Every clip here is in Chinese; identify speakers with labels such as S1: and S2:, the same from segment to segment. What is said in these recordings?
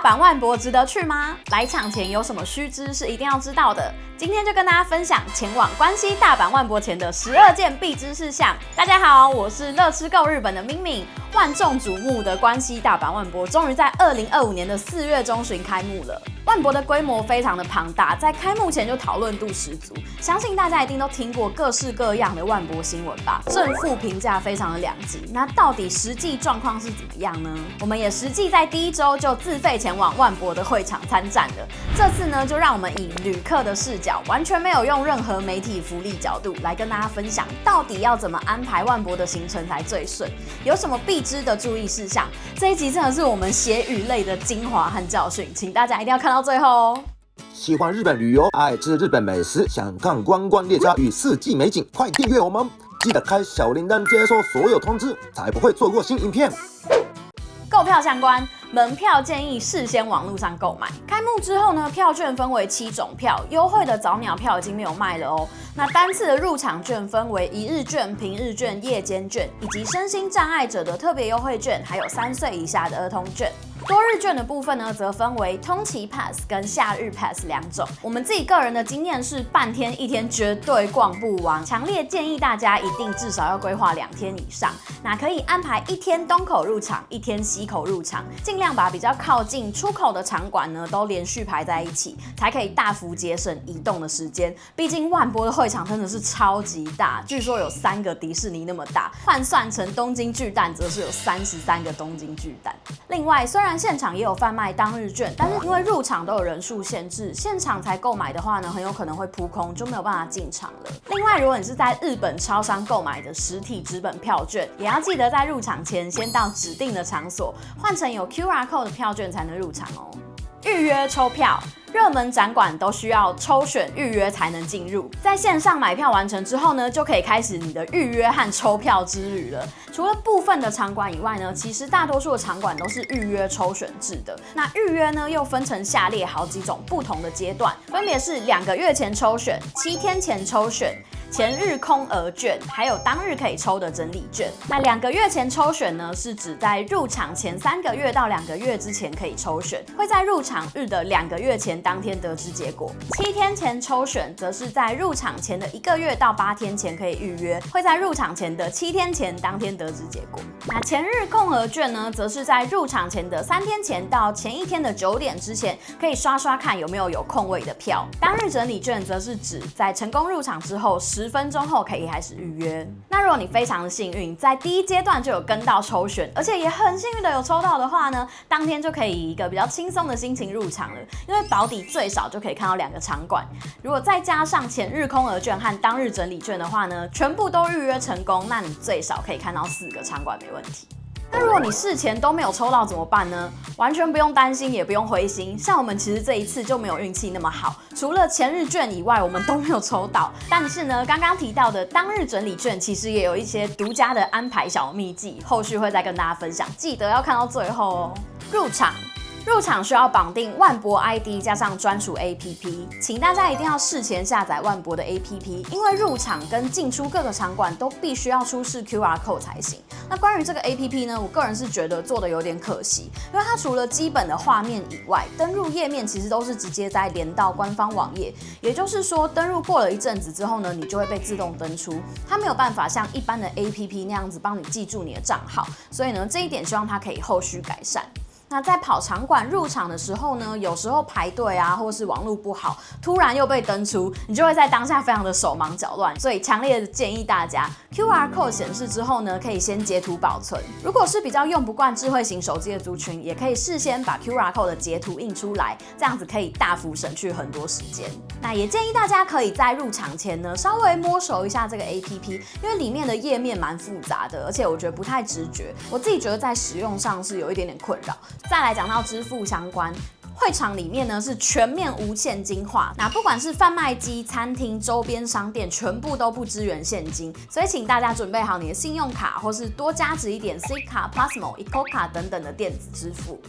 S1: 大阪万博值得去吗？来场前有什么须知是一定要知道的？今天就跟大家分享前往关西大阪万博前的12件必知事项。大家好，我是乐吃够日本的明明。万众瞩目的关西大阪万博终于在2025年的4月中旬开幕了。万博的规模非常的庞大，在开幕前就讨论度十足，相信大家一定都听过各式各样的万博新闻吧？正负评价非常的两极，那到底实际状况是怎么样呢？我们也实际在第一周就自费前往万博的会场参战了。这次呢，就让我们以旅客的视角，完全没有用任何媒体福利角度来跟大家分享，到底要怎么安排万博的行程才最顺，有什么必知的注意事项。这一集真的是我们血与泪的精华和教训，请大家一定要看到最后哦。
S2: 喜欢日本旅游、爱吃日本美食、想看观光列车与四季美景，快订阅我们！记得开小铃铛，接收所有通知，才不会错过新影片。
S1: 购票相关，门票建议事先网络上购买。开幕之后呢，票券分为7种票，优惠的早鸟票已经没有卖了哦。那单次的入场券分为1日券、平日券、夜间券，以及身心障碍者的特别优惠券，还有3岁以下的儿童券。多日券的部分呢，则分为通期 Pass 跟夏日 Pass 2种。我们自己个人的经验是，半天1天绝对逛不完，强烈建议大家一定至少要规划2天以上。那可以安排1天东口入场，1天西口入场，尽量把比较靠近出口的场馆呢都连续排在一起，才可以大幅节省移动的时间。毕竟万博的会场真的是超级大，据说有3个迪士尼那么大，换算成东京巨蛋则是有33个东京巨蛋。另外，虽然现场也有贩卖当日券，但是因为入场都有人数限制，现场才购买的话呢，很有可能会扑空，就没有办法进场了。另外，如果你是在日本超商购买的实体纸本票券，也要记得在入场前先到指定的场所换成有 QR code 的票券才能入场哦。预约抽票，热门展馆都需要抽选预约才能进入。在线上买票完成之后呢，就可以开始你的预约和抽票之旅了。除了部分的场馆以外呢，其实大多数的场馆都是预约抽选制的。那预约呢，又分成下列好几种不同的阶段，分别是2个月前抽选、7天前抽选、前日空额券，还有当日可以抽的整理券。那2个月前抽选呢，是指在入场前3个月到2个月之前可以抽选，会在入场日的2个月前当天得知结果。7天前抽选则是在入场前的1个月到8天前可以预约，会在入场前的7天前当天得知结果。那前日空额券呢，则是在入场前的3天前到前一天的9点之前，可以刷刷看有没有空位的票。当日整理券则是指在成功入场之后10分钟后可以开始预约。那如果你非常的幸运，在第一阶段就有跟到抽选，而且也很幸运的有抽到的话呢，当天就可以以一个比较轻松的心情入场了，因为保底最少就可以看到2个场馆。如果再加上前日空额券和当日整理券的话呢，全部都预约成功，那你最少可以看到4个场馆没问题。那如果你事前都没有抽到怎么办呢？完全不用担心，也不用灰心。像我们其实这一次就没有运气那么好，除了前日券以外，我们都没有抽到。但是呢，刚刚提到的当日整理券，其实也有一些独家的安排小秘技，后续会再跟大家分享，记得要看到最后哦。入场需要绑定万博 ID 加上专属 APP， 请大家一定要事前下载万博的 APP， 因为入场跟进出各个场馆都必须要出示 QR code 才行。那关于这个 APP 呢，我个人是觉得做的有点可惜，因为它除了基本的画面以外，登入页面其实都是直接在连到官方网页，也就是说登入过了一阵子之后呢，你就会被自动登出，它没有办法像一般的 APP 那样子帮你记住你的账号，所以呢，这一点希望它可以后续改善。那在跑场馆入场的时候呢，有时候排队啊，或是网络不好，突然又被登出，你就会在当下非常的手忙脚乱。所以强烈的建议大家 ，QR code 显示之后呢，可以先截图保存。如果是比较用不惯智慧型手机的族群，也可以事先把 QR code 的截图印出来，这样子可以大幅省去很多时间。那也建议大家可以在入场前呢，稍微摸熟一下这个 APP， 因为里面的页面蛮复杂的，而且我觉得不太直觉，我自己觉得在使用上是有一点点困扰。再来讲到支付相关，会场里面呢是全面无现金化，那不管是贩卖机、餐厅、周边商店，全部都不支援现金，所以请大家准备好你的信用卡，或是多加值一点 C 卡、Plusmo、Eco 卡等等的电子支付。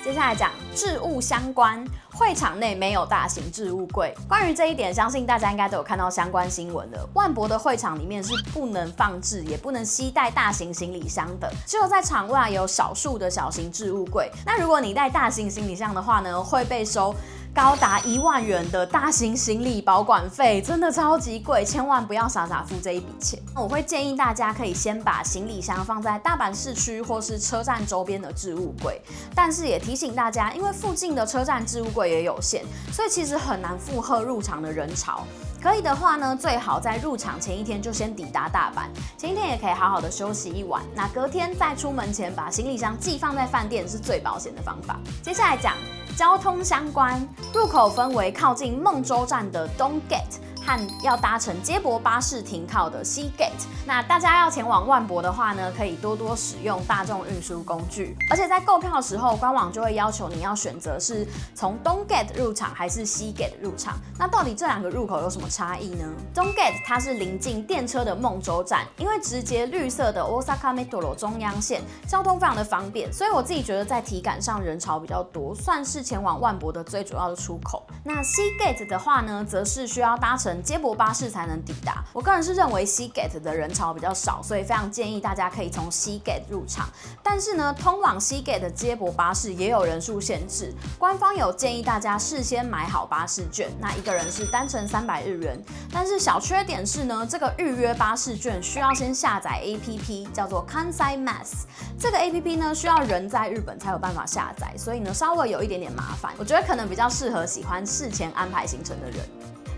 S1: 接下来讲置物相关，会场内没有大型置物柜。关于这一点，相信大家应该都有看到相关新闻了。万博的会场里面是不能放置，也不能携带大型行李箱的，只有在场外有少数的小型置物柜。那如果你带大型行李箱的话呢，会被收高达1万元的大型行李保管费，真的超级贵，千万不要傻傻付这一笔钱。我会建议大家可以先把行李箱放在大阪市区或是车站周边的置物柜，但是也提醒大家，因为附近的车站置物柜也有限，所以其实很难负荷入场的人潮。可以的话呢，最好在入场前一天就先抵达大阪，前一天也可以好好的休息一晚，那隔天在出门前把行李箱寄放在饭店是最保险的方法。接下来讲交通相关，入口分为靠近孟州站的东 Gate 和要搭乘接驳巴士停靠的西 Gate。那大家要前往万博的话呢，可以多多使用大众运输工具，而且在购票的时候，官网就会要求你要选择是从东 Gate 入场还是西 Gate 入场。那到底这两个入口有什么差异呢？东 Gate 它是临近电车的孟州站，因为直接绿色的 Osaka Metro 中央线，交通非常的方便，所以我自己觉得在体感上人潮比较多，算是前往万博的最主要的出口。那西 Gate 的话呢，则是需要搭乘接驳巴士才能抵达。我个人是认为西 Gate 的人潮比较少，所以非常建议大家可以从西 Gate 入场。但是呢，通往西 Gate 的接驳巴士也有人数限制，官方有建议大家事先买好巴士券，那一个人是单程300日元。但是小缺点是呢，这个预约巴士券需要先下载 APP， 叫做 Kansai Mass。这个 APP 呢需要人在日本才有办法下载，所以呢稍微有一点点麻烦。我觉得可能比较适合喜欢事前安排行程的人。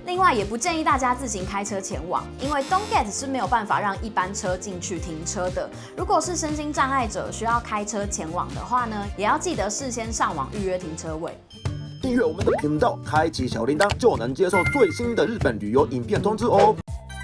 S1: 另外，也不建议大家自行开车前往，因为东 Gate 是没有办法让一般车进去停车的。如果是身心障碍者需要开车前往的话呢，也要记得事先上网预约停车位。
S2: 订阅我们的频道，开启小铃铛，就能接受最新的日本旅游影片通知哦。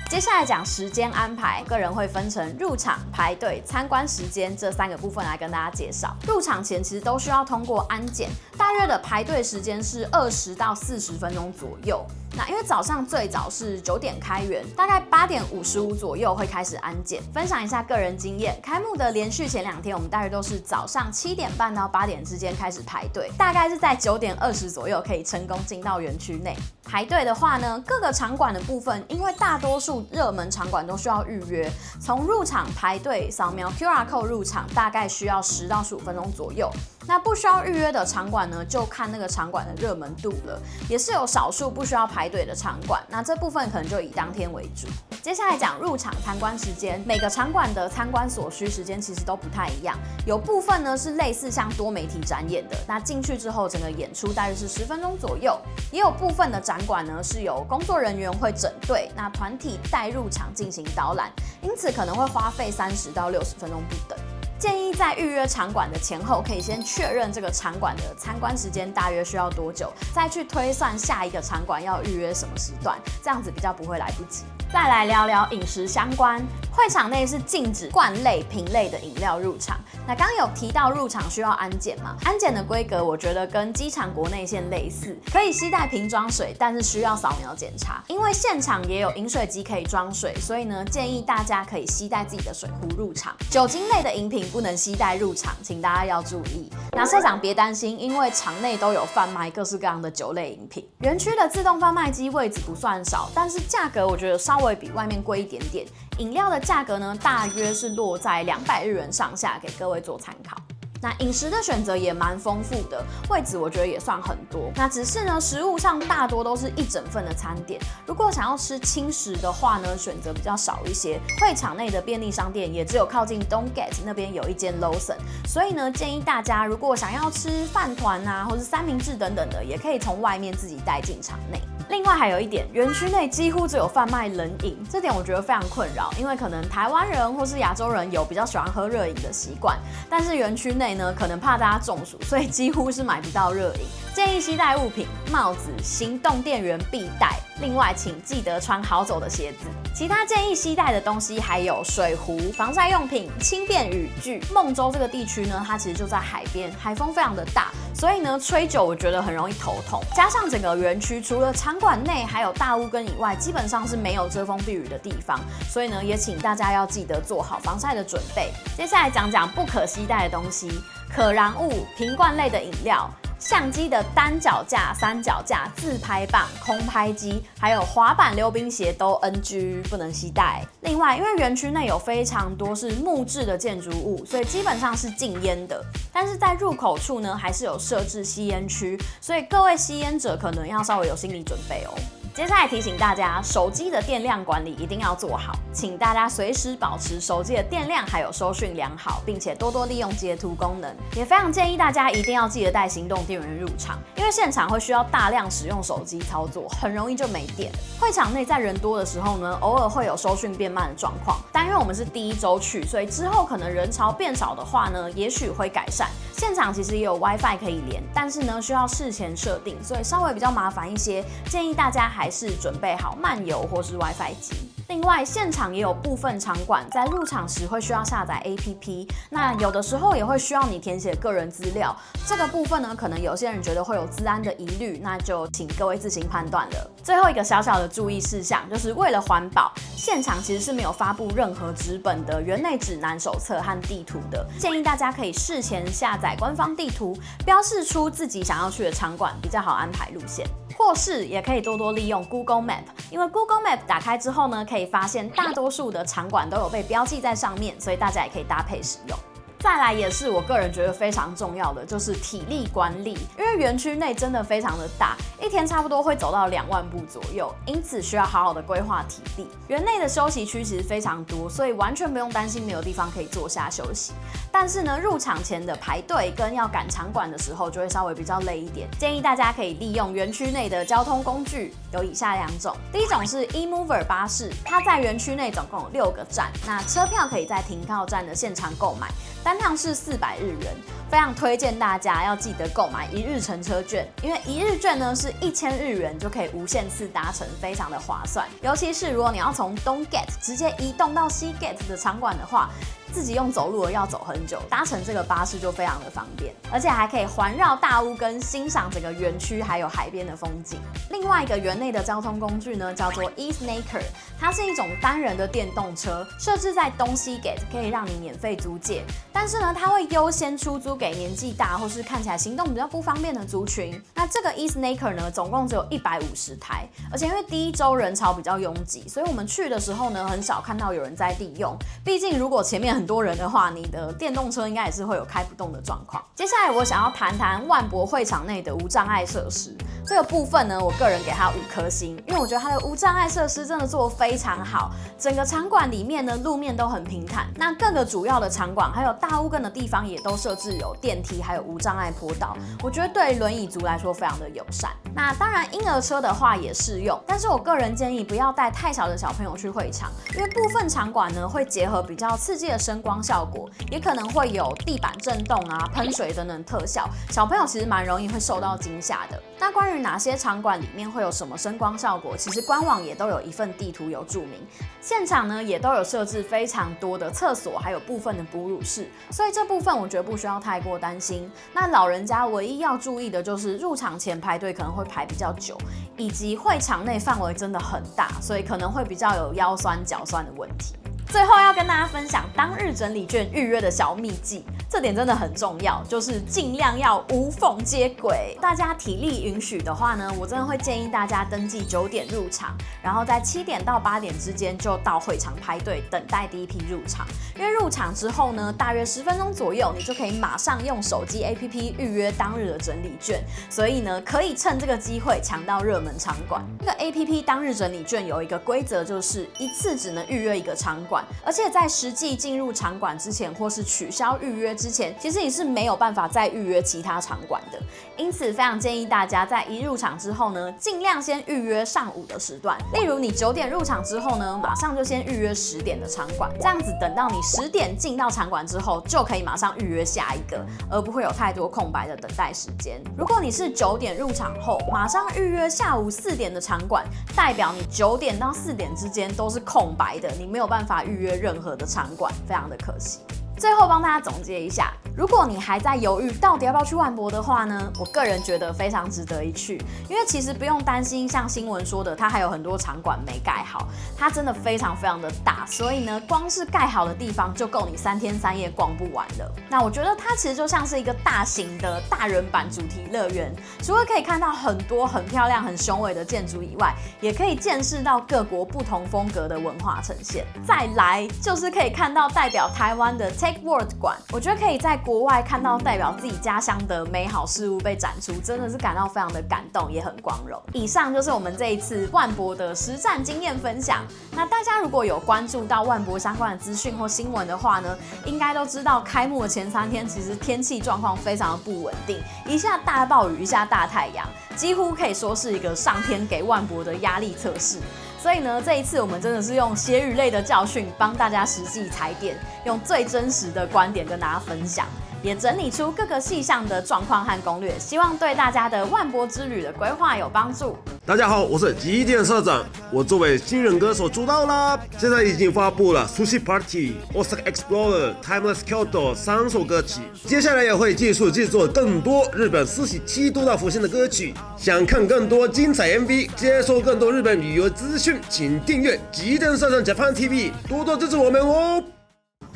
S1: 接下来讲时间安排，个人会分成入场、排队、参观时间这3个部分来跟大家介绍。入场前其实都需要通过安检，大约的排队时间是20到40分钟左右。那因为早上最早是9点开园，大概8点55左右会开始安检。分享一下个人经验，开幕的连续前2天，我们大约都是早上7点半到8点之间开始排队，大概是在9点20左右可以成功进到园区内。排队的话呢，各个场馆的部分，因为大多数热门场馆都需要预约，从入场排队扫描 QR code 入场，大概需要10到15分钟左右。那不需要预约的场馆呢，就看那个场馆的热门度了，也是有少数不需要排队的场馆，那这部分可能就以当天为主。接下来讲入场参观时间，每个场馆的参观所需时间其实都不太一样，有部分呢是类似像多媒体展演的，那进去之后整个演出大约是10分钟左右，也有部分的展馆呢是有工作人员会整队，那团体带入场进行导览，因此可能会花费30到60分钟不等。建议在预约场馆的前后，可以先确认这个场馆的参观时间大约需要多久，再去推算下一个场馆要预约什么时段，这样子比较不会来不及。再来聊聊饮食相关，会场内是禁止罐类、瓶类的饮料入场。那刚刚有提到入场需要安检嘛？安检的规格我觉得跟机场国内线类似，可以携带瓶装水，但是需要扫描检查。因为现场也有饮水机可以装水，所以呢建议大家可以携带自己的水壶入场。酒精类的饮品不能携带入场，请大家要注意。那社长别担心，因为场内都有贩卖各式各样的酒类饮品。园区的自动贩卖机位置不算少，但是价格我觉得稍微比外面贵一点点。饮料的价格呢，大约是落在200日元上下，给各位做参考。那饮食的选择也蛮丰富的，位置我觉得也算很多。那只是呢，食物上大多都是一整份的餐点。如果想要吃轻食的话呢，选择比较少一些。会场内的便利商店也只有靠近东 Gate 那边有一间 Lawson， 所以呢，建议大家如果想要吃饭团啊，或是三明治等等的，也可以从外面自己带进场内。另外还有一点，园区内几乎只有贩卖冷饮，这点我觉得非常困扰，因为可能台湾人或是亚洲人有比较喜欢喝热饮的习惯，但是园区内呢，可能怕大家中暑，所以几乎是买不到热饮。建议携带物品，帽子、行动电源必带。另外，请记得穿好走的鞋子。其他建议携带的东西还有水壶、防晒用品、轻便雨具。孟州这个地区呢，它其实就在海边，海风非常的大，所以呢吹久我觉得很容易头痛。加上整个园区除了场馆内还有大屋根以外，基本上是没有遮风避雨的地方，所以呢也请大家要记得做好防晒的准备。接下来讲讲不可携带的东西，可燃物、瓶罐类的饮料。相机的单脚架、三脚架、自拍棒、空拍机，还有滑板、溜冰鞋都 NG， 不能携带。另外，因为园区内有非常多是木质的建筑物，所以基本上是禁烟的。但是在入口处呢，还是有设置吸烟区，所以各位吸烟者可能要稍微有心理准备哦。接下来提醒大家，手机的电量管理一定要做好，请大家随时保持手机的电量还有收讯良好，并且多多利用截图功能。也非常建议大家一定要记得带行动电源入场，因为现场会需要大量使用手机操作，很容易就没电。会场内在人多的时候呢，偶尔会有收讯变慢的状况，但因为我们是第一周去，所以之后可能人潮变少的话呢，也许会改善。现场其实也有 WiFi 可以连，但是呢需要事前设定，所以稍微比较麻烦一些，建议大家还是准备好漫游或是 WiFi 机。另外，现场也有部分场馆在入场时会需要下载 APP， 那有的时候也会需要你填写个人资料。这个部分呢，可能有些人觉得会有资安的疑虑，那就请各位自行判断了。最后一个小小的注意事项，就是为了环保，现场其实是没有发布任何纸本的园内指南手册和地图的，建议大家可以事前下载官方地图，标示出自己想要去的场馆，比较好安排路线。或是也可以多多利用 Google Map， 因为 Google Map 打开之后呢，可以发现大多数的场馆都有被标记在上面，所以大家也可以搭配使用。再来也是我个人觉得非常重要的，就是体力管理，因为园区内真的非常的大，一天差不多会走到2万步左右，因此需要好好的规划体力。园内的休息区其实非常多，所以完全不用担心没有地方可以坐下休息。但是呢，入场前的排队跟要赶场馆的时候就会稍微比较累一点，建议大家可以利用园区内的交通工具，有以下2种。第一种是 eMover 巴士，它在园区内总共有6个站，那车票可以在停靠站的现场购买。单趟是400日元，非常推荐大家要记得购买1日乘车券，因为1日券呢是1000日元就可以无限次搭乘，非常的划算。尤其是如果你要从东 Gate 直接移动到西 Gate 的场馆的话，自己用走路的要走很久，搭乘这个巴士就非常的方便，而且还可以环绕大屋跟欣赏整个园区还有海边的风景。另外一个园内的交通工具呢，叫做 eSnaker， 它是一种单人的电动车，设置在东西 Gate， 可以让你免费租借。但是呢，它会优先出租给年纪大或是看起来行动比较不方便的族群。那这个 eSnaker 呢，总共只有150台，而且因为第一周人潮比较拥挤，所以我们去的时候呢，很少看到有人在利用。毕竟如果前面很多人的话，你的电动车应该也是会有开不动的状况。接下来我想要谈谈万博会场内的无障碍设施。这个部分呢，我个人给它5颗星，因为我觉得它的无障碍设施真的做得非常好。整个场馆里面呢，路面都很平坦，那各个主要的场馆还有大屋根的地方也都设置有电梯，还有无障碍坡道，我觉得对轮椅族来说非常的友善。那当然婴儿车的话也适用，但是我个人建议不要带太小的小朋友去会场，因为部分场馆呢会结合比较刺激的声光效果，也可能会有地板震动啊、喷水等等特效，小朋友其实蛮容易会受到惊吓的。那关于哪些场馆里面会有什么声光效果，其实官网也都有一份地图有注明。现场呢也都有设置非常多的厕所，还有部分的哺乳室，所以这部分我觉得不需要太过担心。那老人家唯一要注意的就是入场前排队可能会排比较久，以及会场内范围真的很大，所以可能会比较有腰酸脚酸的问题。最后要跟大家分享当日整理券预约的小秘技，这点真的很重要，就是尽量要无缝接轨。大家体力允许的话呢，我真的会建议大家登记9点入场，然后在7点到8点之间就到会场排队等待第一批入场。因为入场之后呢，大约10分钟左右，你就可以马上用手机 APP 预约当日的整理券，所以呢，可以趁这个机会抢到热门场馆。这个 APP 当日整理券有一个规则，就是一次只能预约1个场馆。而且在实际进入场馆之前，或是取消预约之前，其实你是没有办法再预约其他场馆的。因此，非常建议大家在一入场之后呢，尽量先预约上午的时段。例如你9点入场之后呢，马上就先预约10点的场馆，这样子等到你10点进到场馆之后，就可以马上预约下一个，而不会有太多空白的等待时间。如果你是9点入场后，马上预约下午4点的场馆，代表你9点到4点之间都是空白的，你没有办法预约任何的场馆，非常的可惜。最后帮大家总结一下，如果你还在犹豫到底要不要去万博的话呢，我个人觉得非常值得一去，因为其实不用担心像新闻说的，它还有很多场馆没盖好，它真的非常的大，所以呢，光是盖好的地方就够你3天3夜逛不完了。那我觉得它其实就像是一个大型的大人版主题乐园，除了可以看到很多很漂亮很雄伟的建筑以外，也可以见识到各国不同风格的文化呈现。再来就是可以看到代表台湾的 Take World 馆，我觉得可以在国外看到代表自己家乡的美好事物被展出，真的是感到非常的感动，也很光荣。以上就是我们这一次万博的实战经验分享。那大家如果有关注到万博相关的资讯或新闻的话呢，应该都知道开幕的前3天其实天气状况非常的不稳定，一下大暴雨，一下大太阳，几乎可以说是一个上天给万博的压力测试。所以呢，这一次我们真的是用血与泪的教训，帮大家实际踩点，用最真实的观点跟大家分享，也整理出各个细项的状况和攻略，希望对大家的万博之旅的规划有帮助。
S3: 大家好，我是极电社长。我作为新人歌手出道啦，现在已经发布了 Sushi Party、Osaka Explorer、Timeless Kyoto 3首歌曲，接下来也会继续制作更多日本47都道府县的歌曲。想看更多精彩 MV， 接收更多日本旅游资讯，请订阅极电社长 Japan TV， 多多支持我们哦。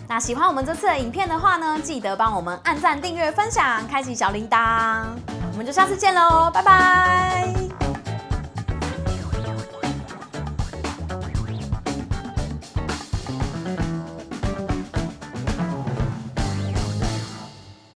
S1: 那喜欢我们这次的影片的话呢，记得帮我们按赞、订阅、分享，开启小铃铛。我们就下次见喽，拜拜。